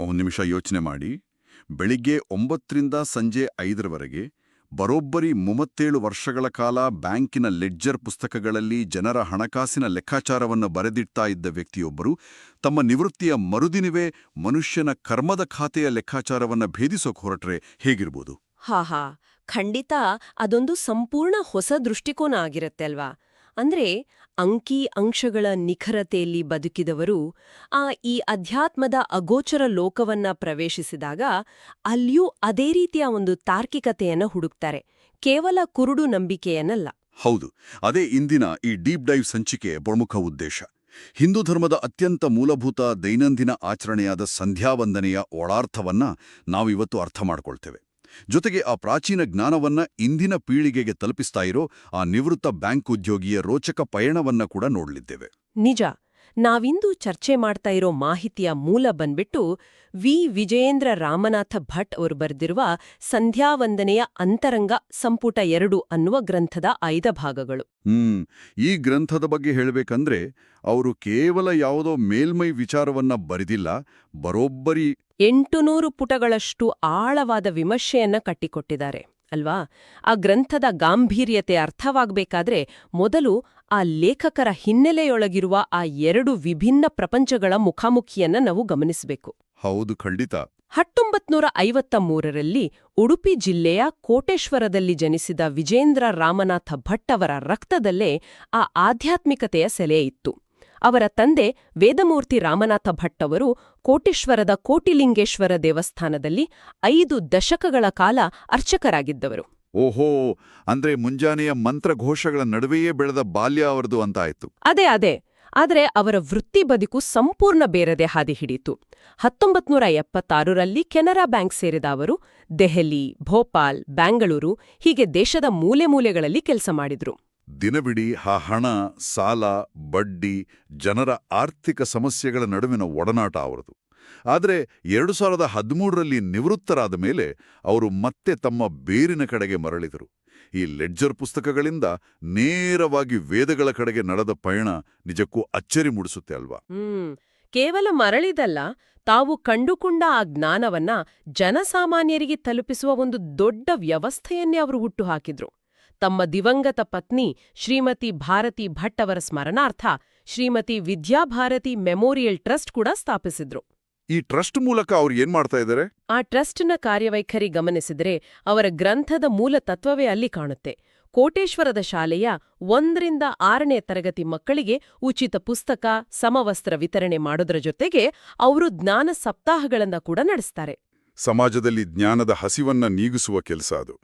ಒಂದು ನಿಮಿಷ ಯೋಚನೆ ಮಾಡಿ. ಬೆಳಿಗ್ಗೆ 9ರಿಂದ ಸಂಜೆ 5ರವರೆಗೆ ಬರೋಬ್ಬರಿ 37 ವರ್ಷಗಳ ಕಾಲ ಬ್ಯಾಂಕಿನ ಲೆಡ್ಜರ್ ಪುಸ್ತಕಗಳಲ್ಲಿ ಜನರ ಹಣಕಾಸಿನ ಲೆಕ್ಕಾಚಾರವನ್ನು ಬರೆದಿಡ್ತಾ ಇದ್ದ ವ್ಯಕ್ತಿಯೊಬ್ಬರು ತಮ್ಮ ನಿವೃತ್ತಿಯ ಮರುದಿನವೇ ಮನುಷ್ಯನ ಕರ್ಮದ ಖಾತೆಯ ಲೆಕ್ಕಾಚಾರವನ್ನು ಭೇದಿಸೋಕೆ ಹೊರಟ್ರೆ ಹೇಗಿರ್ಬೋದು? ಹಾ ಖಂಡಿತ ಅದೊಂದು ಸಂಪೂರ್ಣ ಹೊಸ ದೃಷ್ಟಿಕೋನ ಆಗಿರತ್ತೆ ಅಲ್ವಾ. ಅಂದ್ರೆ ಅಂಕಿ ಅಂಶಗಳ ನಿಖರತೆಯಲ್ಲಿ ಬದುಕಿದವರು ಈ ಅಧ್ಯಾತ್ಮದ ಅಗೋಚರ ಲೋಕವನ್ನ ಪ್ರವೇಶಿಸಿದಾಗ ಅಲ್ಲಿಯೂ ಅದೇ ರೀತಿಯ ಒಂದು ತಾರ್ಕಿಕತೆಯನ್ನು ಹುಡುಕ್ತಾರೆ, ಕೇವಲ ಕುರುಡು ನಂಬಿಕೆಯನ್ನಲ್ಲ. ಹೌದು, ಅದೇ ಇಂದಿನ ಈ ಡೀಪ್ ಡೈವ್ ಸಂಚಿಕೆಯ ಪ್ರಮುಖ ಉದ್ದೇಶ. ಹಿಂದೂ ಧರ್ಮದ ಅತ್ಯಂತ ಮೂಲಭೂತ ದೈನಂದಿನ ಆಚರಣೆಯಾದ ಸಂಧ್ಯಾವಂದನೆಯ ಒಳಾರ್ಥವನ್ನ ನಾವಿವತ್ತು ಅರ್ಥ ಮಾಡ್ಕೊಳ್ತೇವೆ. ಜೊತೆಗೆ ಆ ಪ್ರಾಚೀನ ಜ್ಞಾನವನ್ನ ಇಂದಿನ ಪೀಳಿಗೆಗೆ ತಲುಪಿಸ್ತಾ ಇರೋ ಆ ನಿವೃತ್ತ ಬ್ಯಾಂಕ್ ಉದ್ಯೋಗಿಯ ರೋಚಕ ಪಯಣವನ್ನ ಕೂಡ ನೋಡಲಿದ್ದೇವೆ. ನಿಜ. ನಾವಿಂದು ಚರ್ಚೆ ಮಾಡ್ತಾ ಇರೋ ಮಾಹಿತಿಯ ಮೂಲ ಬಂದ್ಬಿಟ್ಟು ವಿಜಯೇಂದ್ರ ರಾಮನಾಥ ಭಟ್ ಅವರು ಬರೆದಿರುವ ಸಂಧ್ಯಾವಂದನೆಯ ಅಂತರಂಗ ಸಂಪುಟ 2 ಅನ್ನುವ ಗ್ರಂಥದ 5 ಭಾಗಗಳು. ಈ ಗ್ರಂಥದ ಬಗ್ಗೆ ಹೇಳಬೇಕಂದ್ರೆ ಅವರು ಕೇವಲ ಯಾವುದೋ ಮೇಲ್ಮೈ ವಿಚಾರವನ್ನ ಬರೆದಿಲ್ಲ, ಬರೋಬ್ಬರಿ 800 ಪುಟಗಳಷ್ಟು ಆಳವಾದ ವಿಮರ್ಶೆಯನ್ನ ಕಟ್ಟಿಕೊಟ್ಟಿದ್ದಾರೆ ಅಲ್ವಾ. ಆ ಗ್ರಂಥದ ಗಾಂಭೀರ್ಯತೆ ಅರ್ಥವಾಗಬೇಕಾದ್ರೆ ಮೊದಲು ಆ ಲೇಖಕರ ಹಿನ್ನೆಲೆಯೊಳಗಿರುವ ಆ 2 ವಿಭಿನ್ನ ಪ್ರಪಂಚಗಳ ಮುಖಾಮುಖಿಯನ್ನ ನಾವು ಗಮನಿಸಬೇಕು. ಹೌದು, ಖಂಡಿತ. 1953ರಲ್ಲಿ ಉಡುಪಿ ಜಿಲ್ಲೆಯ ಕೋಟೇಶ್ವರದಲ್ಲಿ ಜನಿಸಿದ ವಿಜೇಂದ್ರ ರಾಮನಾಥ ಭಟ್ ಅವರ ರಕ್ತದಲ್ಲೇ ಆ ಆಧ್ಯಾತ್ಮಿಕತೆಯ ಸೆಲೆ ಇತ್ತು. ಅವರ ತಂದೆ ವೇದಮೂರ್ತಿ ರಾಮನಾಥ ಭಟ್ ಅವರು ಕೋಟೇಶ್ವರದ ಕೋಟಿಲಿಂಗೇಶ್ವರ ದೇವಸ್ಥಾನದಲ್ಲಿ 5 ದಶಕಗಳ ಕಾಲ ಅರ್ಚಕರಾಗಿದ್ದವರು. ಓಹೋ, ಅಂದ್ರೆ ಮುಂಜಾನೆಯ ಮಂತ್ರಘೋಷಗಳ ನಡುವೆಯೇ ಬೆಳೆದ ಬಾಲ್ಯ ಅವರದು ಅಂತಾಯ್ತು. ಅದೇ. ಆದರೆ ಅವರ ವೃತ್ತಿ ಬದುಕು ಸಂಪೂರ್ಣ ಬೇರೆದೆ ಹಾದಿ ಹಿಡಿತು. 1976ರಲ್ಲಿ ಕೆನರಾ ಬ್ಯಾಂಕ್ ಸೇರಿದ ಅವರು ದೆಹಲಿ, ಭೋಪಾಲ್, ಬ್ಯಾಂಗಳೂರು ಹೀಗೆ ದೇಶದ ಮೂಲೆ ಮೂಲೆಗಳಲ್ಲಿ ಕೆಲಸ ಮಾಡಿದ್ರು. ದಿನವಿಡೀ ಆ ಹಣ, ಸಾಲ, ಬಡ್ಡಿ, ಜನರ ಆರ್ಥಿಕ ಸಮಸ್ಯೆಗಳ ನಡುವಿನ ಒಡನಾಟ ಅವರದು. ಆದರೆ 2013ರಲ್ಲಿ ನಿವೃತ್ತರಾದ ಮೇಲೆ ಅವರು ಮತ್ತೆ ತಮ್ಮ ಬೇರಿನ ಕಡೆಗೆ ಮರಳಿದರು. ಈ ಲೆಡ್ಜರ್ ಪುಸ್ತಕಗಳಿಂದ ನೇರವಾಗಿ ವೇದಗಳ ಕಡೆಗೆ ನಡೆದ ಪಯಣ ನಿಜಕ್ಕೂ ಅಚ್ಚರಿ ಮೂಡಿಸುತ್ತೆ ಅಲ್ವಾ? ಕೇವಲ ಮರಳಿದಲ್ಲ, ತಾವು ಕಂಡುಕೊಂಡ ಆ ಜ್ಞಾನವನ್ನ ಜನಸಾಮಾನ್ಯರಿಗೆ ತಲುಪಿಸುವ ಒಂದು ದೊಡ್ಡ ವ್ಯವಸ್ಥೆಯನ್ನೇ ಅವರು ಹುಟ್ಟುಹಾಕಿದ್ರು. ತಮ್ಮ ದಿವಂಗತ ಪತ್ನಿ ಶ್ರೀಮತಿ ಭಾರತಿ ಭಟ್ ಅವರ ಸ್ಮರಣಾರ್ಥ ಶ್ರೀಮತಿ ವಿದ್ಯಾಭಾರತಿ ಮೆಮೋರಿಯಲ್ ಟ್ರಸ್ಟ್ ಕೂಡ ಸ್ಥಾಪಿಸಿದ್ರು. ಈ ಟ್ರಸ್ಟ್ ಮೂಲಕ ಅವ್ರು ಏನ್ ಮಾಡ್ತಾ ಇದ್ದಾರೆ? ಆ ಟ್ರಸ್ಟ್ನ ಕಾರ್ಯವೈಖರಿ ಗಮನಿಸಿದ್ರೆ ಅವರ ಗ್ರಂಥದ ಮೂಲ ತತ್ವವೇ ಅಲ್ಲಿ ಕಾಣುತ್ತೆ. ಕೋಟೇಶ್ವರದ ಶಾಲೆಯ 1ರಿಂದ 6ನೇ ತರಗತಿ ಮಕ್ಕಳಿಗೆ ಉಚಿತ ಪುಸ್ತಕ, ಸಮವಸ್ತ್ರ ವಿತರಣೆ ಮಾಡೋದ್ರ ಜೊತೆಗೆ ಅವರು ಜ್ಞಾನ ಸಪ್ತಾಹಗಳನ್ನ ಕೂಡ ನಡೆಸ್ತಾರೆ. ಸಮಾಜದಲ್ಲಿ ಜ್ಞಾನದ ಹಸಿವನ್ನ ನೀಗಿಸುವ ಕೆಲಸ ಅದು.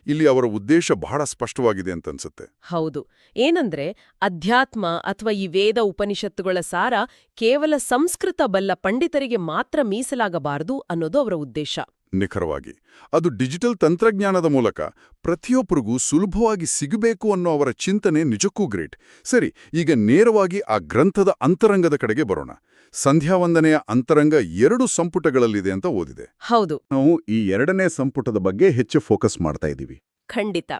ಇಲ್ಲಿ ಅವರ ಉದ್ದೇಶ ಬಹಳ ಸ್ಪಷ್ಟವಾಗಿದೆ ಅಂತನ್ಸುತ್ತೆ. ಹೌದು. ಏನಂದ್ರೆ ಅಧ್ಯಾತ್ಮ ಅಥವಾ ಈ ವೇದ ಉಪನಿಷತ್ತುಗಳ ಸಾರ ಕೇವಲ ಸಂಸ್ಕೃತ ಬಲ್ಲ ಪಂಡಿತರಿಗೆ ಮಾತ್ರ ಮೀಸಲಾಗಬಾರದು ಅನ್ನೋದು ಅವರ ಉದ್ದೇಶ. ನಿಖರವಾಗಿ ಅದು ಡಿಜಿಟಲ್ ತಂತ್ರಜ್ಞಾನದ ಮೂಲಕ ಪ್ರತಿಯೊಬ್ಬರಿಗೂ ಸುಲಭವಾಗಿ ಸಿಗಬೇಕು ಅನ್ನೋ ಅವರ ಚಿಂತನೆ ನಿಜಕ್ಕೂ ಗ್ರೇಟ್. ಸರಿ, ಈಗ ನೇರವಾಗಿ ಆ ಗ್ರಂಥದ ಅಂತರಂಗದ ಕಡೆಗೆ ಬರೋಣ. ಸಂಧ್ಯಾವಂದನೆಯ ಅಂತರಂಗ 2 ಸಂಪುಟಗಳಲ್ಲಿದೆ ಅಂತ ಓದಿದೆ. ಹೌದು. ನಾವು ಈ 2ನೇ ಸಂಪುಟದ ಬಗ್ಗೆ ಹೆಚ್ಚು ಫೋಕಸ್ ಮಾಡ್ತಾ ಇದ್ದೀವಿ. ಖಂಡಿತ.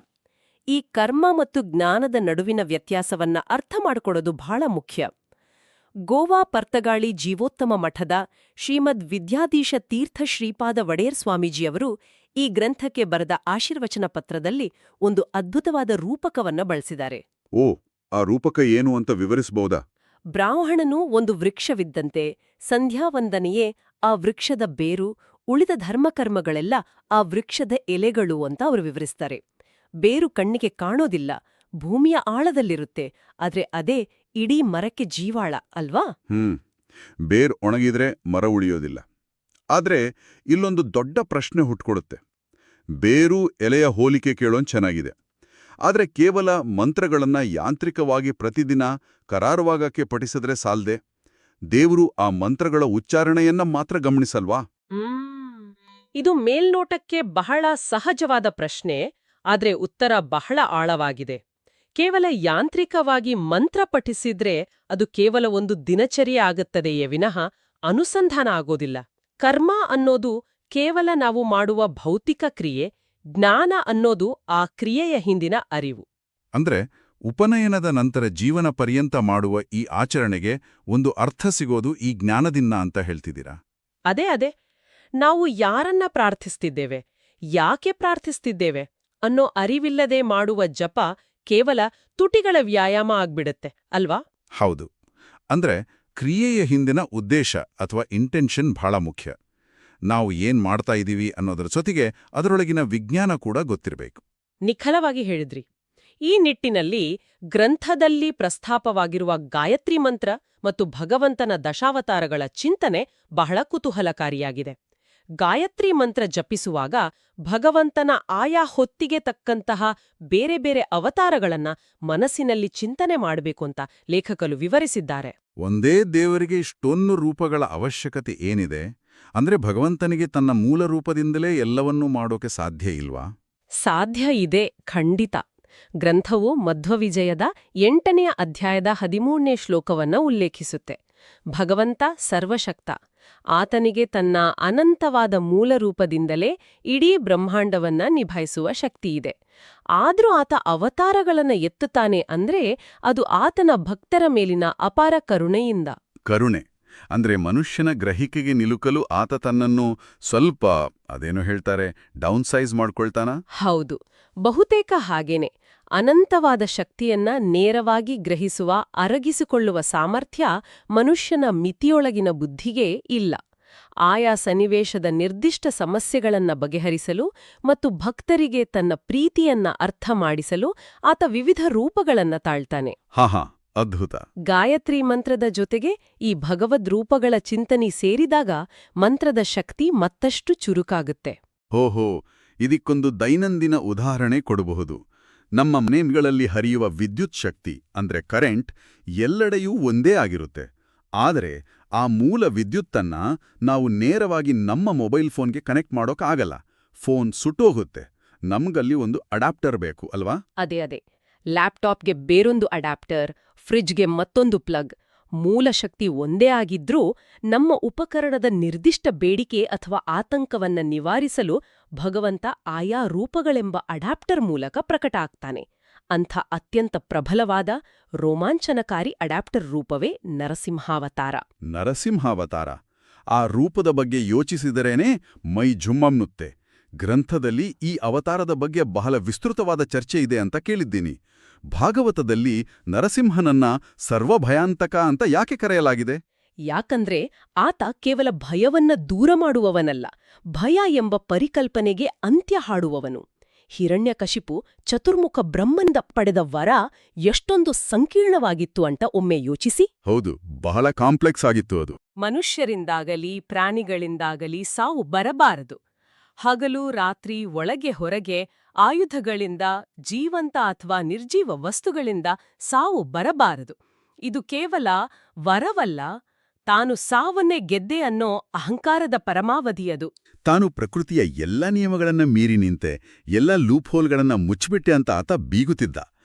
ಈ ಕರ್ಮ ಮತ್ತು ಜ್ಞಾನದ ನಡುವಿನ ವ್ಯತ್ಯಾಸವನ್ನ ಅರ್ಥ ಮಾಡಿಕೊಡೋದು ಬಹಳ ಮುಖ್ಯ. ಗೋವಾ ಪರ್ತಗಾಳಿ ಜೀವೋತ್ತಮ ಮಠದ ಶ್ರೀಮದ್ ವಿದ್ಯಾಧೀಶ ತೀರ್ಥ ಶ್ರೀಪಾದ ವಡೇರ್ ಸ್ವಾಮೀಜಿಯವರು ಈ ಗ್ರಂಥಕ್ಕೆ ಬರೆದ ಆಶೀರ್ವಚನ ಪತ್ರದಲ್ಲಿ ಒಂದು ಅದ್ಭುತವಾದ ರೂಪಕವನ್ನ ಬಳಸಿದ್ದಾರೆ. ಆ ರೂಪಕ ಏನು ಅಂತ ವಿವರಿಸಬಹುದಾ? ಬ್ರಾಹ್ಮಣನು ಒಂದು ವೃಕ್ಷವಿದ್ದಂತೆ, ಸಂಧ್ಯಾವಂದನೆಯೇ ಆ ವೃಕ್ಷದ ಬೇರು, ಉಳಿದ ಧರ್ಮಕರ್ಮಗಳೆಲ್ಲ ಆ ವೃಕ್ಷದ ಎಲೆಗಳು ಅಂತ ಅವರು ವಿವರಿಸ್ತಾರೆ. ಬೇರು ಕಣ್ಣಿಗೆ ಕಾಣೋದಿಲ್ಲ, ಭೂಮಿಯ ಆಳದಲ್ಲಿರುತ್ತೆ, ಆದ್ರೆ ಅದೇ ಇಡೀ ಮರಕ್ಕೆ ಜೀವಾಳ ಅಲ್ವಾ? ಬೇರ್ ಒಣಗಿದ್ರೆ ಮರ ಉಳಿಯೋದಿಲ್ಲ. ಆದ್ರೆ ಇಲ್ಲೊಂದು ದೊಡ್ಡ ಪ್ರಶ್ನೆ ಹುಟ್ಕೊಡುತ್ತೆ. ಬೇರು ಎಲೆಯ ಹೋಲಿಕೆ ಕೇಳೋನ್ ಚೆನ್ನಾಗಿದೆ, ಆದ್ರೆ ಕೇವಲ ಮಂತ್ರಗಳನ್ನ ಯಾಂತ್ರಿಕವಾಗಿ ಪ್ರತಿದಿನ ಕರಾರುವಾಗಕ್ಕೆ ಪಠಿಸಿದ್ರೆ ಸಾಲ್ದೆ. ದೇವರು ಆ ಮಂತ್ರಗಳ ಉಚ್ಚಾರಣೆಯನ್ನ ಮಾತ್ರ ಗಮನಿಸಲ್ವಾ? ಇದು ಮೇಲ್ನೋಟಕ್ಕೆ ಬಹಳ ಸಹಜವಾದ ಪ್ರಶ್ನೆ, ಆದ್ರೆ ಉತ್ತರ ಬಹಳ ಆಳವಾಗಿದೆ. ಕೇವಲ ಯಾಂತ್ರಿಕವಾಗಿ ಮಂತ್ರ ಪಠಿಸಿದ್ರೆ ಅದು ಕೇವಲ ಒಂದು ದಿನಚರ್ಯೆ ಆಗುತ್ತದೆಯೇ ವಿನಃ ಅನುಸಂಧಾನ ಆಗೋದಿಲ್ಲ. ಕರ್ಮ ಅನ್ನೋದು ಕೇವಲ ನಾವು ಮಾಡುವ ಭೌತಿಕ ಕ್ರಿಯೆ, ಜ್ಞಾನ ಅನ್ನೋದು ಆ ಕ್ರಿಯೆಯ ಹಿಂದಿನ ಅರಿವು. ಅಂದ್ರೆ ಉಪನಯನದ ನಂತರ ಜೀವನ ಪರ್ಯಂತ ಮಾಡುವ ಈ ಆಚರಣೆಗೆ ಒಂದು ಅರ್ಥ ಸಿಗೋದು ಈ ಜ್ಞಾನದಿಂದ ಅಂತ ಹೇಳ್ತಿದ್ದೀರಾ? ಅದೇ ನಾವು ಯಾರನ್ನ ಪ್ರಾರ್ಥಿಸ್ತಿದ್ದೇವೆ, ಯಾಕೆ ಪ್ರಾರ್ಥಿಸ್ತಿದ್ದೇವೆ ಅನ್ನೋ ಅರಿವಿಲ್ಲದೆ ಮಾಡುವ ಜಪ ಕೇವಲ ತುಟಿಗಳ ವ್ಯಾಯಾಮ ಆಗ್ಬಿಡತ್ತೆ ಅಲ್ವಾ? ಹೌದು. ಅಂದ್ರೆ ಕ್ರಿಯೆಯ ಹಿಂದಿನ ಉದ್ದೇಶ ಅಥವಾ ಇಂಟೆನ್ಷನ್ ಬಹಳ ಮುಖ್ಯ. ನಾವು ಏನ್ ಮಾಡ್ತಾ ಇದೀವಿ ಅನ್ನೋದರ ಜೊತೆಗೆ ಅದರೊಳಗಿನ ವಿಜ್ಞಾನ ಕೂಡ ಗೊತ್ತಿರಬೇಕು. ನಿಖರವಾಗಿ ಹೇಳಿದ್ರಿ. ಈ ನಿಟ್ಟಿನಲ್ಲಿ ಗ್ರಂಥದಲ್ಲಿ ಪ್ರಸ್ತಾಪವಾಗಿರುವ ಗಾಯತ್ರಿ ಮಂತ್ರ ಮತ್ತು ಭಗವಂತನ ದಶಾವತಾರಗಳ ಚಿಂತನೆ ಬಹಳ ಕುತೂಹಲಕಾರಿಯಾಗಿದೆ. ಗಾಯತ್ರಿ ಮಂತ್ರ ಜಪಿಸುವಾಗ ಭಗವಂತನ ಆಯಾ ಹೊತ್ತಿಗೆ ತಕ್ಕಂತಹ ಬೇರೆ ಬೇರೆ ಅವತಾರಗಳನ್ನ ಮನಸ್ಸಿನಲ್ಲಿ ಚಿಂತನೆ ಮಾಡಬೇಕು ಅಂತ ಲೇಖಕರು ವಿವರಿಸಿದ್ದಾರೆ. ಒಂದೇ ದೇವರಿಗೆ ಇಷ್ಟೊಂದು ರೂಪಗಳ ಅವಶ್ಯಕತೆ ಏನಿದೆ? ಅಂದ್ರೆ ಭಗವಂತನಿಗೆ ತನ್ನ ಮೂಲ ರೂಪದಿಂದಲೇ ಎಲ್ಲವನ್ನೂ ಮಾಡೋಕೆ ಸಾಧ್ಯ ಇಲ್ವಾ? ಸಾಧ್ಯ ಇದೆ, ಖಂಡಿತ. ಗ್ರಂಥವು ಮಧ್ವವಿಜಯದ 8ನೇ ಅಧ್ಯಾಯದ 13ನೇ ಶ್ಲೋಕವನ್ನ ಉಲ್ಲೇಖಿಸುತ್ತೆ. ಭಗವಂತ ಸರ್ವಶಕ್ತ. ಆತನಿಗೆ ತನ್ನ ಅನಂತವಾದ ಮೂಲ ರೂಪದಿಂದಲೇ ಇಡೀ ಬ್ರಹ್ಮಾಂಡವನ್ನ ನಿಭಾಯಿಸುವ ಶಕ್ತಿಯಿದೆ. ಆದ್ರೂ ಆತ ಅವತಾರಗಳನ್ನ ಎತ್ತುತ್ತಾನೆ ಅಂದ್ರೆ ಅದು ಆತನ ಭಕ್ತರ ಮೇಲಿನ ಅಪಾರ ಕರುಣೆಯಿಂದ. ಕರುಣೆ ಅಂದ್ರೆ ಮನುಷ್ಯನ ಗ್ರಹಿಕೆಗೆ ನಿಲುಕಲು ಆತ ತನ್ನನ್ನು ಸ್ವಲ್ಪ ಅದೇನೋ ಹೇಳ್ತಾರೆ ಡೌನ್ಸೈಜ್ ಮಾಡ್ಕೊಳ್ತಾನ? ಹೌದು, ಬಹುತೇಕ ಹಾಗೇನೆ. ಅನಂತವಾದ ಶಕ್ತಿಯನ್ನ ನೇರವಾಗಿ ಗ್ರಹಿಸುವ, ಅರಗಿಸಿಕೊಳ್ಳುವ ಸಾಮರ್ಥ್ಯ ಮನುಷ್ಯನ ಮಿತಿಯೊಳಗಿನ ಬುದ್ಧಿಗೆ ಇಲ್ಲ. ಆಯಾ ಸನ್ನಿವೇಶದ ನಿರ್ದಿಷ್ಟ ಸಮಸ್ಯೆಗಳನ್ನ ಬಗೆಹರಿಸಲು ಮತ್ತು ಭಕ್ತರಿಗೆ ತನ್ನ ಪ್ರೀತಿಯನ್ನ ಅರ್ಥ ಮಾಡಿಸಲು ಆತ ವಿವಿಧ ರೂಪಗಳನ್ನ ತಾಳ್ತಾನೆ. ಹಾ, ಅದ್ಭುತ. ಗಾಯತ್ರಿ ಮಂತ್ರದ ಜೊತೆಗೆ ಈ ಭಗವದ್ ರೂಪಗಳ ಚಿಂತನೆ ಸೇರಿದಾಗ ಮಂತ್ರದ ಶಕ್ತಿ ಮತ್ತಷ್ಟು ಚುರುಕಾಗುತ್ತೆ. ಓಹೋ, ಇದಕ್ಕೊಂದು ದೈನಂದಿನ ಉದಾಹರಣೆ ಕೊಡಬಹುದು. ನಮ್ಮ ಮನೆಗಳಲ್ಲಿ ಹರಿಯುವ ವಿದ್ಯುತ್ ಶಕ್ತಿ ಅಂದ್ರೆ ಕರೆಂಟ್ ಎಲ್ಲೆಡೆಯೂ ಒಂದೇ ಆಗಿರುತ್ತೆ. ಆದರೆ ಆ ಮೂಲ ವಿದ್ಯುತ್ತನ್ನ ನಾವು ನೇರವಾಗಿ ನಮ್ಮ ಮೊಬೈಲ್ ಫೋನ್ಗೆ ಕನೆಕ್ಟ್ ಮಾಡೋಕ್ಕಾಗಲ್ಲ. ಫೋನ್ ಸುಟ್ಟೋಗುತ್ತೆ. ನಮ್ಗಲ್ಲಿ ಒಂದು ಅಡಾಪ್ಟರ್ ಬೇಕು ಅಲ್ವಾ? ಅದೇ. ಲ್ಯಾಪ್ಟಾಪ್ಗೆ ಬೇರೊಂದು ಅಡಾಪ್ಟರ್, ಫ್ರಿಡ್ಜ್ಗೆ ಮತ್ತೊಂದು ಪ್ಲಗ್. ಮೂಲ ಶಕ್ತಿ ಒಂದೇ ಆಗಿದ್ರೂ ನಮ್ಮ ಉಪಕರಣದ ನಿರ್ದಿಷ್ಟ ಬೇಡಿಕೆ ಅಥವಾ ಆತಂಕವನ್ನ ನಿವಾರಿಸಲು ಭಗವಂತ ಆಯಾ ರೂಪಗಳೆಂಬ ಅಡಾಪ್ಟರ್ ಮೂಲಕ ಪ್ರಕಟ ಆಗ್ತಾನೆ. ಅಂಥ ಅತ್ಯಂತ ಪ್ರಬಲವಾದ, ರೋಮಾಂಚನಕಾರಿ ಅಡಾಪ್ಟರ್ ರೂಪವೇ ನರಸಿಂಹಾವತಾರ. ನರಸಿಂಹಾವತಾರ. ಆ ರೂಪದ ಬಗ್ಗೆ ಯೋಚಿಸಿದರೇನೇ ಮೈ ಝುಮ್ಮನ್ನುತ್ತೆ. ಗ್ರಂಥದಲ್ಲಿ ಈ ಅವತಾರದ ಬಗ್ಗೆ ಬಹಳ ವಿಸ್ತೃತವಾದ ಚರ್ಚೆ ಇದೆ ಅಂತ ಕೇಳಿದ್ದೀನಿ. ಭಾಗವತದಲ್ಲಿ ನರಸಿಂಹನನ್ನ ಸರ್ವಭಯಾಂತಕ ಅಂತ ಯಾಕೆ ಕರೆಯಲಾಗಿದೆ? ಯಾಕಂದ್ರೆ ಆತ ಕೇವಲ ಭಯವನ್ನ ದೂರ ಮಾಡುವವನಲ್ಲ, ಭಯ ಎಂಬ ಪರಿಕಲ್ಪನೆಗೆ ಅಂತ್ಯ ಹಾಡುವವನು. ಹಿರಣ್ಯಕಶಿಪು ಚತುರ್ಮುಖ ಬ್ರಹ್ಮನಿಂದ ಪಡೆದ ವರ ಎಷ್ಟೊಂದು ಸಂಕೀರ್ಣವಾಗಿತ್ತು ಅಂತ ಒಮ್ಮೆ ಯೋಚಿಸಿ. ಹೌದು, ಬಹಳ ಕಾಂಪ್ಲೆಕ್ಸ್ ಆಗಿತ್ತು ಅದು. ಮನುಷ್ಯರಿಂದಾಗಲಿ ಪ್ರಾಣಿಗಳಿಂದಾಗಲಿ ಸಾವು ಬರಬಾರದು. ಹಗಲು ರಾತ್ರಿ ಒಳಗೆ ಹೊರಗೆ ಆಯುಧಗಳಿಂದ, ಜೀವಂತ ಅಥವಾ ನಿರ್ಜೀವ ವಸ್ತುಗಳಿಂದ ಸಾವು ಬರಬಾರದು. ಇದು ಕೇವಲ ವರವಲ್ಲ, ತಾನು ಸಾವನ್ನೇ ಗೆದ್ದೆ ಅನ್ನೋ ಅಹಂಕಾರದ ಪರಮಾವಧಿಯದು. ತಾನು ಪ್ರಕೃತಿಯ ಎಲ್ಲ ನಿಯಮಗಳನ್ನ ಮೀರಿ ನಿಂತೆ, ಎಲ್ಲ ಲೂಪ್ಹೋಲ್ಗಳನ್ನ ಮುಚ್ಚಿಬಿಟ್ಟೆ ಅಂತ ಆತ ಬೀಗುತ್ತಿದ್ದ.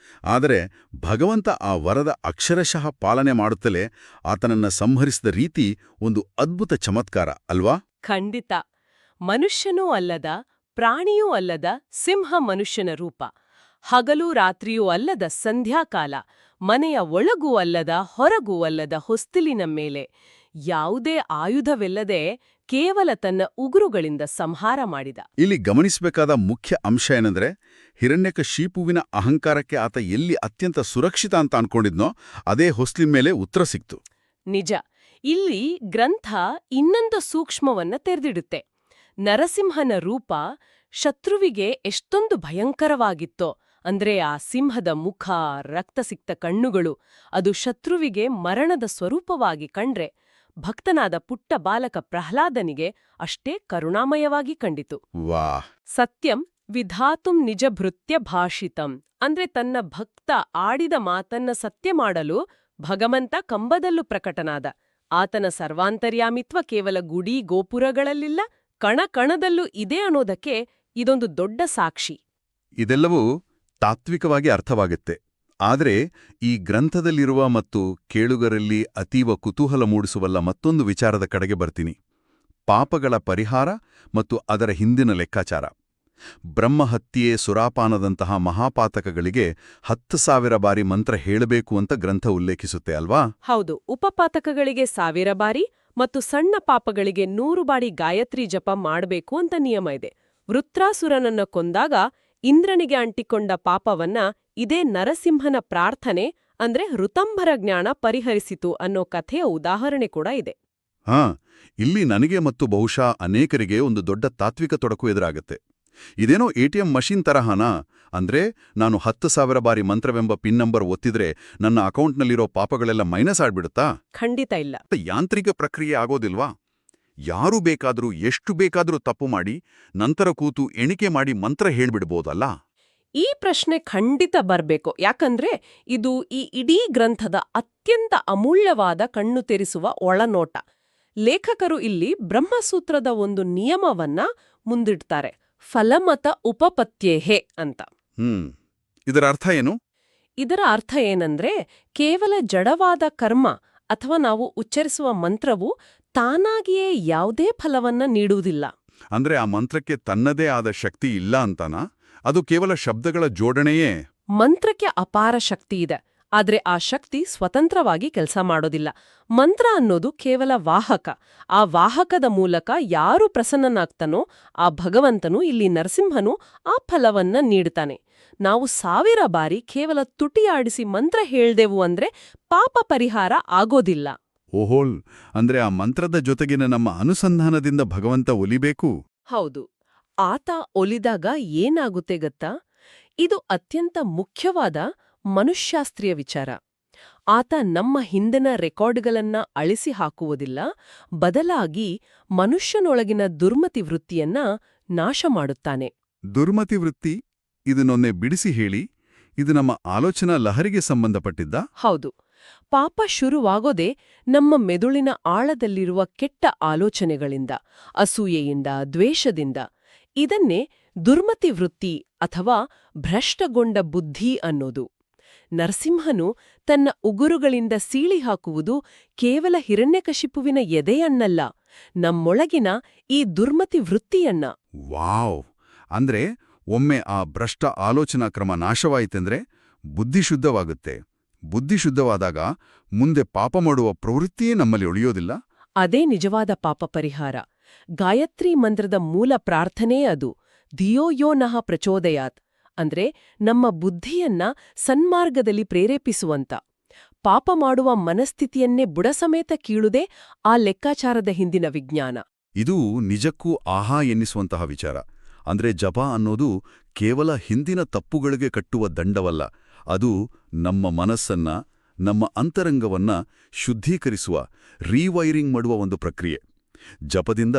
ಆದರೆ ಭಗವಂತ ಆ ವರದ ಅಕ್ಷರಶಃ ಪಾಲನೆ ಮಾಡುತ್ತಲೇ ಆತನನ್ನ ಸಂಹರಿಸಿದ ರೀತಿ ಒಂದು ಅದ್ಭುತ ಚಮತ್ಕಾರ ಅಲ್ವಾ? ಖಂಡಿತ. ಮನುಷ್ಯನೂ ಅಲ್ಲದ, ಪ್ರಾಣಿಯೂ ಅಲ್ಲದ ಸಿಂಹ ಮನುಷ್ಯನ ರೂಪ. ಹಗಲೂ ರಾತ್ರಿಯೂ ಅಲ್ಲದ ಸಂಧ್ಯಾಕಾಲ, ಮನೆಯ ಒಳಗೂ ಅಲ್ಲದ ಹೊರಗೂ ಅಲ್ಲದ ಹೊಸ್ತಿಲಿನ ಮೇಲೆ ಯಾವುದೇ ಆಯುಧವಿಲ್ಲದೆ ಕೇವಲ ತನ್ನ ಉಗುರುಗಳಿಂದ ಸಂಹಾರ ಮಾಡಿದ. ಇಲ್ಲಿ ಗಮನಿಸಬೇಕಾದ ಮುಖ್ಯ ಅಂಶ ಏನಂದ್ರೆ, ಹಿರಣ್ಯಕಶಿಪುವಿನ ಅಹಂಕಾರಕ್ಕೆ ಆತ ಎಲ್ಲಿ ಅತ್ಯಂತ ಸುರಕ್ಷಿತ ಅಂತ ಅನ್ಕೊಂಡಿದ್ನೋ ಅದೇ ಹೊಸ್ಲಿನ ಮೇಲೆ ಉತ್ತರ ಸಿಕ್ತು. ನಿಜ. ಇಲ್ಲಿ ಗ್ರಂಥ ಇನ್ನೊಂದು ಸೂಕ್ಷ್ಮವನ್ನ ತೆರೆದಿಡುತ್ತೆ. ನರಸಿಂಹನ ರೂಪ ಶತ್ರುವಿಗೆ ಎಷ್ಟೊಂದು ಭಯಂಕರವಾಗಿತ್ತೋ ಅಂದ್ರೆ ಆ ಸಿಂಹದ ಮುಖ, ರಕ್ತಸಿಕ್ತ ಕಣ್ಣುಗಳು, ಅದು ಶತ್ರುವಿಗೆ ಮರಣದ ಸ್ವರೂಪವಾಗಿ ಕಂಡ್ರೆ ಭಕ್ತನಾದ ಪುಟ್ಟ ಬಾಲಕ ಪ್ರಹ್ಲಾದನಿಗೆ ಅಷ್ಟೇ ಕರುಣಾಮಯವಾಗಿ ಕಂಡಿತು. ವಾಹ್! ಸತ್ಯಂ ವಿಧಾತುಂ ನಿಜಭೃತ್ಯ ಭಾಷಿತಂ ಅಂದ್ರೆ ತನ್ನ ಭಕ್ತ ಆಡಿದ ಮಾತನ್ನ ಸತ್ಯ ಮಾಡಲು ಭಗವಂತ ಕಂಬದಲ್ಲೂ ಪ್ರಕಟನಾದ. ಆತನ ಸರ್ವಾಂತರ್ಯಾಮಿತ್ವ ಕೇವಲ ಗುಡಿ ಗೋಪುರಗಳಲ್ಲಿಲ್ಲ, ಕಣಕಣದಲ್ಲೂ ಇದೆ ಅನ್ನೋದಕ್ಕೆ ಇದೊಂದು ದೊಡ್ಡ ಸಾಕ್ಷಿ. ಇದೆಲ್ಲವೂ ತಾತ್ವಿಕವಾಗಿ ಅರ್ಥವಾಗುತ್ತೆ. ಆದರೆ ಈ ಗ್ರಂಥದಲ್ಲಿರುವ ಮತ್ತು ಕೇಳುಗರಲ್ಲಿ ಅತೀವ ಕುತೂಹಲ ಮೂಡಿಸುವಲ್ಲ ಮತ್ತೊಂದು ವಿಚಾರದ ಕಡೆಗೆ ಬರ್ತೀನಿ. ಪಾಪಗಳ ಪರಿಹಾರ ಮತ್ತು ಅದರ ಹಿಂದಿನ ಲೆಕ್ಕಾಚಾರ. ಬ್ರಹ್ಮಹತ್ಯೆ, ಸುರಾಪಾನದಂತಹ ಮಹಾಪಾತಕಗಳಿಗೆ 10,000 ಬಾರಿ ಮಂತ್ರ ಹೇಳಬೇಕು ಅಂತ ಗ್ರಂಥ ಉಲ್ಲೇಖಿಸುತ್ತೆ ಅಲ್ವಾ? ಹೌದು, ಉಪಪಾತಕಗಳಿಗೆ 1000 ಬಾರಿ ಮತ್ತು ಸಣ್ಣ ಪಾಪಗಳಿಗೆ 100 ಬಾರಿ ಗಾಯತ್ರಿ ಜಪ ಮಾಡಬೇಕು ಅಂತ ನಿಯಮ ಇದೆ. ವೃತ್ರಾಸುರನನ್ನ ಕೊಂದಾಗ ಇಂದ್ರನಿಗೆ ಅಂಟಿಕೊಂಡ ಪಾಪವನ್ನ ಇದೇ ನರಸಿಂಹನ ಪ್ರಾರ್ಥನೆ ಅಂದ್ರೆ ಋತಂಭರ ಜ್ಞಾನ ಪರಿಹರಿಸಿತು ಅನ್ನೋ ಕಥೆಯ ಉದಾಹರಣೆ ಕೂಡ ಇದೆ. ಹಾ, ಇಲ್ಲಿ ನನಗೆ ಮತ್ತು ಬಹುಶಃ ಅನೇಕರಿಗೆ ಒಂದು ದೊಡ್ಡ ತಾತ್ವಿಕ ತೊಡಕು ಎದುರಾಗತ್ತೆ. ಇದೇನೋ ಎಟಿಎಂ ಮಷೀನ್ ತರಹನಾ? ಅಂದ್ರೆ ನಾನು 10,000 ಬಾರಿ ಮಂತ್ರವೆಂಬ ಪಿನ್ ನಂಬರ್ ಒತ್ತಿದ್ರೆ ನನ್ನ ಅಕೌಂಟ್ನಲ್ಲಿರೋ ಪಾಪಗಳೆಲ್ಲ ಮೈನಸ್ ಆಗ್ಬಿಡುತ್ತಾ? ಖಂಡಿತ ಇಲ್ಲ. ಯಾಂತ್ರಿಕ ಪ್ರಕ್ರಿಯೆ ಆಗೋದಿಲ್ವಾ? ಯಾರು ಬೇಕಾದ್ರೂ ಎಷ್ಟು ಬೇಕಾದ್ರೂ ತಪ್ಪು ಮಾಡಿ ನಂತರ ಕೂತು ಎಣಿಕೆ ಮಾಡಿ ಮಂತ್ರ ಹೇಳ್ಬಿಡ್ಬೋದಲ್ಲ? ಈ ಪ್ರಶ್ನೆ ಖಂಡಿತ ಬರ್ಬೇಕು. ಯಾಕಂದ್ರೆ ಇದು ಈ ಇಡೀ ಗ್ರಂಥದ ಅತ್ಯಂತ ಅಮೂಲ್ಯವಾದ ಕಣ್ಣು ತೆರೆಸುವ ಒಳನೋಟ. ಲೇಖಕರು ಇಲ್ಲಿ ಬ್ರಹ್ಮಸೂತ್ರದ ಒಂದು ನಿಯಮವನ್ನ ಮುಂದಿಡ್ತಾರೆ, ಫಲಮತ ಉಪಪತ್ಯೇಹೆ ಅಂತ. ಇದರ ಅರ್ಥ ಏನು? ಇದರ ಅರ್ಥ ಏನಂದ್ರೆ ಕೇವಲ ಜಡವಾದ ಕರ್ಮ ಅಥವಾ ನಾವು ಉಚ್ಚರಿಸುವ ಮಂತ್ರವು ತಾನಾಗಿಯೇ ಯಾವುದೇ ಫಲವನ್ನ ನೀಡುವುದಿಲ್ಲ. ಅಂದ್ರೆ ಆ ಮಂತ್ರಕ್ಕೆ ತನ್ನದೇ ಆದ ಶಕ್ತಿ ಇಲ್ಲ ಅಂತಾನಾ? ಅದು ಕೇವಲ ಶಬ್ದಗಳ ಜೋಡಣೆಯೇ? ಮಂತ್ರಕ್ಕೆ ಅಪಾರ ಶಕ್ತಿ ಇದೆ, ಆದ್ರೆ ಆ ಶಕ್ತಿ ಸ್ವತಂತ್ರವಾಗಿ ಕೆಲಸ ಮಾಡೋದಿಲ್ಲ. ಮಂತ್ರ ಅನ್ನೋದು ಕೇವಲ ವಾಹಕ. ಆ ವಾಹಕದ ಮೂಲಕ ಯಾರು ಪ್ರಸನ್ನನಾಗ್ತಾನೋ ಆ ಭಗವಂತನು, ಇಲ್ಲಿ ನರಸಿಂಹನು, ಆ ಫಲವನ್ನ ನೀಡ್ತಾನೆ. ನಾವು 1000 ಬಾರಿ ಕೇವಲ ತುಟಿಯಾಡಿಸಿ ಮಂತ್ರ ಹೇಳ್ದೆವು ಅಂದ್ರೆ ಪಾಪ ಪರಿಹಾರ ಆಗೋದಿಲ್ಲ. ಓಹೋಲ್, ಅಂದ್ರೆ ಆ ಮಂತ್ರದ ಜೊತೆಗಿನ ನಮ್ಮ ಅನುಸಂಧಾನದಿಂದ ಭಗವಂತ ಒಲಿಬೇಕು? ಹೌದು. ಆತ ಒಲಿದಾಗ ಏನಾಗುತ್ತೆ ಗೊತ್ತಾ? ಇದು ಅತ್ಯಂತ ಮುಖ್ಯವಾದ ಮನುಷ್ಯಾಸ್ತ್ರೀಯ ವಿಚಾರ. ಆತ ನಮ್ಮ ಹಿಂದಿನ ರೆಕಾರ್ಡ್ಗಳನ್ನ ಅಳಿಸಿ ಹಾಕುವುದಿಲ್ಲ, ಬದಲಾಗಿ ಮನುಷ್ಯನೊಳಗಿನ ದುರ್ಮತಿ ವೃತ್ತಿಯನ್ನ ನಾಶ ಮಾಡುತ್ತಾನೆ. ದುರ್ಮತಿ ವೃತ್ತಿ? ಇದನ್ನೊನ್ನೆ ಬಿಡಿಸಿ ಹೇಳಿ. ಇದು ನಮ್ಮ ಆಲೋಚನಾ ಲಹರಿಗೆ ಸಂಬಂಧಪಟ್ಟಿದ್ದ? ಹೌದು. ಪಾಪ ಶುರುವಾಗೋದೇ ನಮ್ಮ ಮೆದುಳಿನ ಆಳದಲ್ಲಿರುವ ಕೆಟ್ಟ ಆಲೋಚನೆಗಳಿಂದ, ಅಸೂಯೆಯಿಂದ, ದ್ವೇಷದಿಂದ. ಇದನ್ನೇ ದುರ್ಮತಿ ವೃತ್ತಿ ಅಥವಾ ಭ್ರಷ್ಟಗೊಂಡ ಬುದ್ಧಿ ಅನ್ನೋದು. ನರಸಿಂಹನು ತನ್ನ ಉಗುರುಗಳಿಂದ ಸೀಳಿ ಹಾಕುವುದು ಕೇವಲ ಹಿರಣ್ಯಕಶಿಪುವಿನ ಎದೆಯನ್ನಲ್ಲ, ನಮ್ಮೊಳಗಿನ ಈ ದುರ್ಮತಿ ವೃತ್ತಿಯನ್ನ. ವಾವ್! ಅಂದ್ರೆ ಒಮ್ಮೆ ಆ ಭ್ರಷ್ಟ ಆಲೋಚನಾ ಕ್ರಮ ನಾಶವಾಯಿತೆಂದ್ರೆ ಬುದ್ಧಿ ಶುದ್ಧವಾಗುತ್ತೆ. ಬುದ್ಧಿ ಶುದ್ಧವಾದಾಗ ಮುಂದೆ ಪಾಪ ಮಾಡುವ ಪ್ರವೃತ್ತಿಯೇ ನಮ್ಮಲ್ಲಿ ಉಳಿಯೋದಿಲ್ಲ. ಅದೇ ನಿಜವಾದ ಪಾಪ ಪರಿಹಾರ. ಗಾಯತ್ರಿ ಮಂತ್ರದ ಮೂಲ ಪ್ರಾರ್ಥನೆ ಅದು, ಧಿಯೋ ಯೋ ನಃ ಪ್ರಚೋದಯಾತ್. ಅಂದ್ರೆ ನಮ್ಮ ಬುದ್ಧಿಯನ್ನ ಸನ್ಮಾರ್ಗದಲ್ಲಿ ಪ್ರೇರೇಪಿಸುವಂತ. ಪಾಪ ಮಾಡುವ ಮನಸ್ಥಿತಿಯನ್ನೇ ಬುಡಸಮೇತ ಕೀಳುದೇ ಆ ಲೆಕ್ಕಾಚಾರದ ಹಿಂದಿನ ವಿಜ್ಞಾನ. ಇದು ನಿಜಕ್ಕೂ ಆಹಾ ಎನ್ನಿಸುವಂತಹ ವಿಚಾರ. ಅಂದ್ರೆ ಜಪ ಅನ್ನೋದು ಕೇವಲ ಹಿಂದಿನ ತಪ್ಪುಗಳಿಗೆ ಕಟ್ಟುವ ದಂಡವಲ್ಲ, ಅದು ನಮ್ಮ ಮನಸ್ಸನ್ನ, ನಮ್ಮ ಅಂತರಂಗವನ್ನ ಶುದ್ಧೀಕರಿಸುವ, ರೀವೈರಿಂಗ್ ಮಾಡುವ ಒಂದು ಪ್ರಕ್ರಿಯೆ. ಜಪದಿಂದ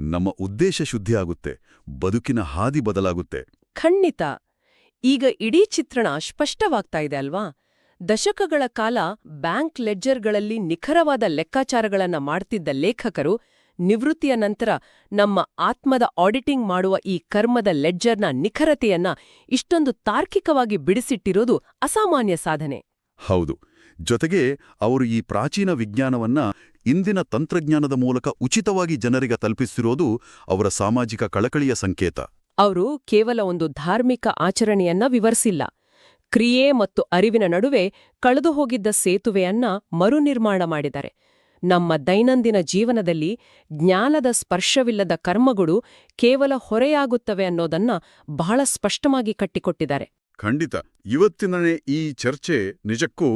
ನಮ್ಮ ಉದ್ದೇಶ ಶುದ್ಧಿಯಾಗುತ್ತೆ, ಬದುಕಿನ ಹಾದಿ ಬದಲಾಗುತ್ತೆ. ಖಂಡಿತ. ಈಗ ಇಡೀ ಚಿತ್ರಣ ಸ್ಪಷ್ಟವಾಗ್ತಾ ಇದೆ ಅಲ್ವಾ? ದಶಕಗಳ ಕಾಲ ಬ್ಯಾಂಕ್ ಲೆಡ್ಜರ್ಗಳಲ್ಲಿ ನಿಖರವಾದ ಲೆಕ್ಕಾಚಾರಗಳನ್ನ ಮಾಡ್ತಿದ್ದ ಲೇಖಕರು ನಿವೃತ್ತಿಯ ನಂತರ ನಮ್ಮ ಆತ್ಮದ ಆಡಿಟಿಂಗ್ ಮಾಡುವ ಈ ಕರ್ಮದ ಲೆಡ್ಜರ್ನ ನಿಖರತೆಯನ್ನ ಇಷ್ಟೊಂದು ತಾರ್ಕಿಕವಾಗಿ ಬಿಡಿಸಿಟ್ಟಿರೋದು ಅಸಾಮಾನ್ಯ ಸಾಧನೆ. ಹೌದು. ಜೊತೆಗೆ ಅವರು ಈ ಪ್ರಾಚೀನ ವಿಜ್ಞಾನವನ್ನ ಇಂದಿನ ತಂತ್ರಜ್ಞಾನದ ಮೂಲಕ ಉಚಿತವಾಗಿ ಜನರಿಗೆ ತಲುಪಿಸಿರೋದು ಅವರ ಸಾಮಾಜಿಕ ಕಳಕಳಿಯ ಸಂಕೇತ. ಅವರು ಕೇವಲ ಒಂದು ಧಾರ್ಮಿಕ ಆಚರಣೆಯನ್ನ ವಿವರಿಸಿಲ್ಲ, ಕ್ರಿಯೆ ಮತ್ತು ಅರಿವಿನ ನಡುವೆ ಕಳೆದುಹೋಗಿದ್ದ ಸೇತುವೆಯನ್ನ ಮರುನಿರ್ಮಾಣ ಮಾಡಿದ್ದಾರೆ. ನಮ್ಮ ದೈನಂದಿನ ಜೀವನದಲ್ಲಿ ಜ್ಞಾನದ ಸ್ಪರ್ಶವಿಲ್ಲದ ಕರ್ಮಗಳು ಕೇವಲ ಹೊರೆಯಾಗುತ್ತವೆ ಅನ್ನೋದನ್ನ ಬಹಳ ಸ್ಪಷ್ಟವಾಗಿ ಕಟ್ಟಿಕೊಟ್ಟಿದ್ದಾರೆ. ಖಂಡಿತ. ಇವತ್ತಿನನೇ ಈ ಚರ್ಚೆ ನಿಜಕ್ಕೂ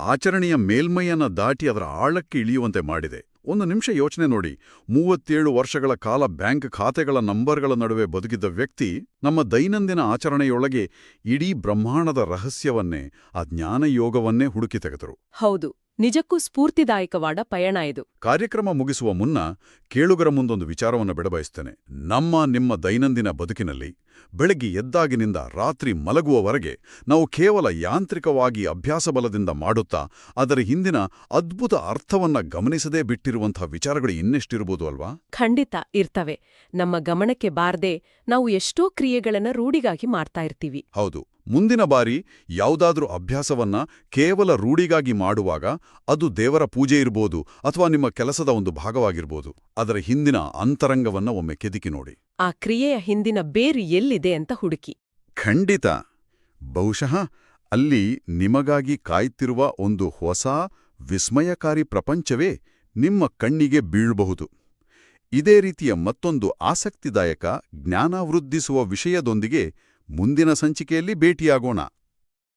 ಆಚರಣೆಯ ಮೇಲ್ಮೈಯನ್ನ ದಾಟಿ ಅದರ ಆಳಕ್ಕೆ ಇಳಿಯುವಂತೆ ಮಾಡಿದೆ. ಒಂದು ನಿಮಿಷ ಯೋಚನೆ ನೋಡಿ. 37 ವರ್ಷಗಳ ಕಾಲ ಬ್ಯಾಂಕ್ ಖಾತೆಗಳ ನಂಬರ್ಗಳ ನಡುವೆ ಬದುಕಿದ್ದ ವ್ಯಕ್ತಿ ನಮ್ಮ ದೈನಂದಿನ ಆಚರಣೆಯೊಳಗೆ ಇಡೀ ಬ್ರಹ್ಮಾಂಡದ ರಹಸ್ಯವನ್ನೇ, ಆ ಜ್ಞಾನಯೋಗವನ್ನೇ ಹುಡುಕಿ ತೆಗೆದರು. ಹೌದು, ನಿಜಕ್ಕೂ ಸ್ಫೂರ್ತಿದಾಯಕವಾದ ಪಯಣ ಇದು. ಕಾರ್ಯಕ್ರಮ ಮುಗಿಸುವ ಮುನ್ನ ಕೇಳುಗರ ಮುಂದೊಂದು ವಿಚಾರವನ್ನು ಬಿಡಬಯಸ್ತೇನೆ. ನಿಮ್ಮ ದೈನಂದಿನ ಬದುಕಿನಲ್ಲಿ ಬೆಳಗ್ಗೆ ಎದ್ದಾಗಿನಿಂದ ರಾತ್ರಿ ಮಲಗುವವರೆಗೆ ನಾವು ಕೇವಲ ಯಾಂತ್ರಿಕವಾಗಿ ಅಭ್ಯಾಸ ಬಲದಿಂದ ಮಾಡುತ್ತಾ ಅದರ ಹಿಂದಿನ ಅದ್ಭುತ ಅರ್ಥವನ್ನ ಗಮನಿಸದೇ ಬಿಟ್ಟಿರುವಂತಹ ವಿಚಾರಗಳು ಇನ್ನೆಷ್ಟಿರ್ಬೋದು ಅಲ್ವಾ? ಖಂಡಿತ ಇರ್ತವೆ. ನಮ್ಮ ಗಮನಕ್ಕೆ ಬಾರದೆ ನಾವು ಎಷ್ಟೋ ಕ್ರಿಯೆಗಳನ್ನ ರೂಢಿಗಾಗಿ ಮಾಡ್ತಾ ಇರ್ತೀವಿ. ಹೌದು. ಮುಂದಿನ ಬಾರಿ ಯಾವುದಾದ್ರೂ ಅಭ್ಯಾಸವನ್ನ ಕೇವಲ ರೂಢಿಗಾಗಿ ಮಾಡುವಾಗ, ಅದು ದೇವರ ಪೂಜೆ ಇರ್ಬೋದು ಅಥವಾ ನಿಮ್ಮ ಕೆಲಸದ ಒಂದು ಭಾಗವಾಗಿರ್ಬೋದು, ಅದರ ಹಿಂದಿನ ಅಂತರಂಗವನ್ನ ಒಮ್ಮೆ ಕೆದಕಿ ನೋಡಿ. ಆ ಕ್ರಿಯೆಯ ಹಿಂದಿನ ಬೇರು ಎಲ್ಲಿದೆ ಅಂತ ಹುಡುಕಿ. ಖಂಡಿತ. ಬಹುಶಃ ಅಲ್ಲಿ ನಿಮಗಾಗಿ ಕಾಯ್ತಿರುವ ಒಂದು ಹೊಸ ವಿಸ್ಮಯಕಾರಿ ಪ್ರಪಂಚವೇ ನಿಮ್ಮ ಕಣ್ಣಿಗೆ ಬೀಳಬಹುದು. ಇದೇ ರೀತಿಯ ಮತ್ತೊಂದು ಆಸಕ್ತಿದಾಯಕ ಜ್ಞಾನವೃದ್ಧಿಸುವ ವಿಷಯದೊಂದಿಗೆ ಮುಂದಿನ ಸಂಚಿಕೆಯಲ್ಲಿ ಭೇಟಿಯಾಗೋಣ.